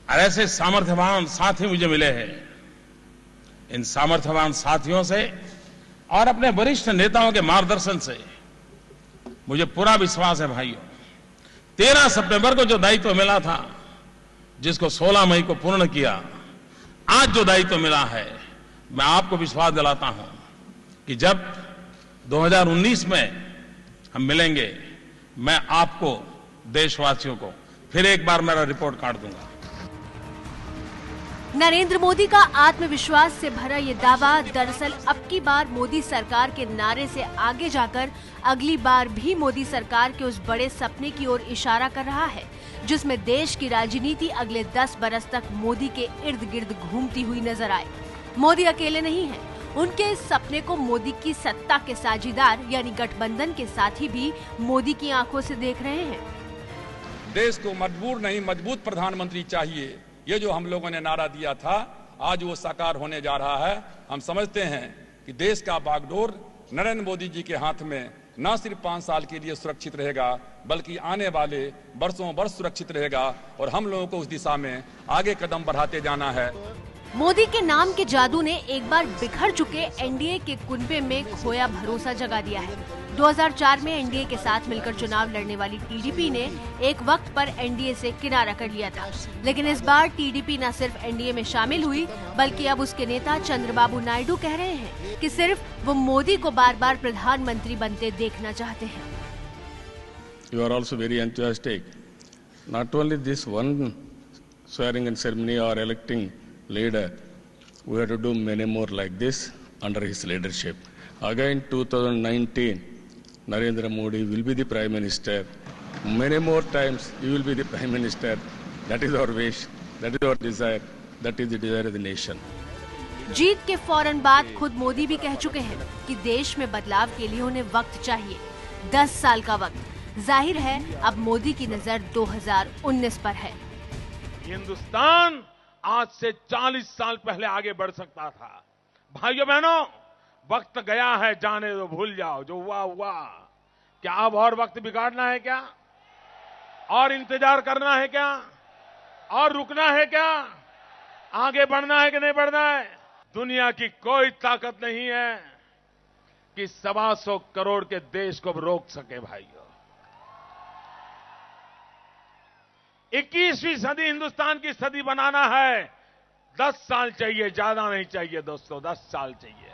और ऐसे सामर्थ्यवान साथी मुझे मिले हैं। इन सामर्थ्यवान साथियों से और अपने वरिष्ठ नेताओं के मार्गदर्शन से मुझे पूरा विश्वास है भाइयों, 13 सितंबर को जो दायित्व मिला था, जिसको 16 मई को पूर्ण किया, आज जो दायित्व मिला है, मैं आपको विश्वास दिलाता हूं कि जब 2019 में हम मिलेंगे, मैं आपको, देशवासियों को फिर एक बार मेरा रिपोर्ट कार्ड दूंगा। नरेंद्र मोदी का आत्मविश्वास से भरा ये दावा दरअसल अब की बार मोदी सरकार के नारे से आगे जाकर अगली बार भी मोदी सरकार के उस बड़े सपने की ओर इशारा कर रहा है, जिसमें देश की राजनीति अगले 10 बरस तक मोदी के इर्द गिर्द घूमती हुई नजर आए। मोदी अकेले नहीं हैं, उनके इस सपने को मोदी की सत्ता के साझीदार यानी गठबंधन के साथी भी मोदी की आंखों से देख रहे हैं। देश को मजबूर नहीं मजबूत प्रधानमंत्री चाहिए, ये जो हम लोगों ने नारा दिया था, आज वो साकार होने जा रहा है। हम समझते हैं कि देश का बागडोर नरेंद्र मोदी जी के हाथ में न सिर्फ 5 साल के लिए सुरक्षित रहेगा, बल्कि आने वाले वर्षों वर्ष सुरक्षित रहेगा और हम लोगों को उस दिशा में आगे कदम बढ़ाते जाना है। मोदी के नाम के जादू ने एक बार बिखर चुके एनडीए के कुनबे में खोया भरोसा जगा दिया है। 2004 में एनडीए के साथ मिलकर चुनाव लड़ने वाली टीडीपी ने एक वक्त पर एनडीए से किनारा कर लिया था, लेकिन इस बार टीडीपी न सिर्फ एनडीए में शामिल हुई, बल्कि अब उसके नेता चंद्रबाबू नायडू कह रहे हैं कि सिर्फ वो मोदी को बार बार प्रधानमंत्री बनते देखना चाहते हैं। You are also very enthusiastic. Not only this one swearing in ceremony or electing leader, we have to do many more like this under his leadership. Again, 2019, Narendra Modi will be the Prime Minister. Many more times he will be the Prime Minister. That is our wish, that is our desire, that is the desire of the nation. जीत के फौरन बाद खुद मोदी भी कह चुके हैं कि देश में बदलाव के लिए उन्हें वक्त चाहिए, 10 साल का वक्त। जाहिर है अब मोदी की नजर 2019 पर है। हिंदुस्तान आज से 40 साल पहले आगे बढ़ सकता था। भाइयों बहनों, वक्त गया है, जाने दो, भूल जाओ, जो हुआ हुआ। क्या अब और वक्त बिगाड़ना है क्या? और इंतजार करना है क्या? और रुकना है क्या? आगे बढ़ना है कि नहीं बढ़ना है? दुनिया की कोई ताकत नहीं है कि 125 करोड़ के देश को रोक सके। भाइयों, 21वीं सदी हिंदुस्तान की सदी बनाना है, 10 साल चाहिए, ज्यादा नहीं चाहिए दोस्तों, 10 साल चाहिए।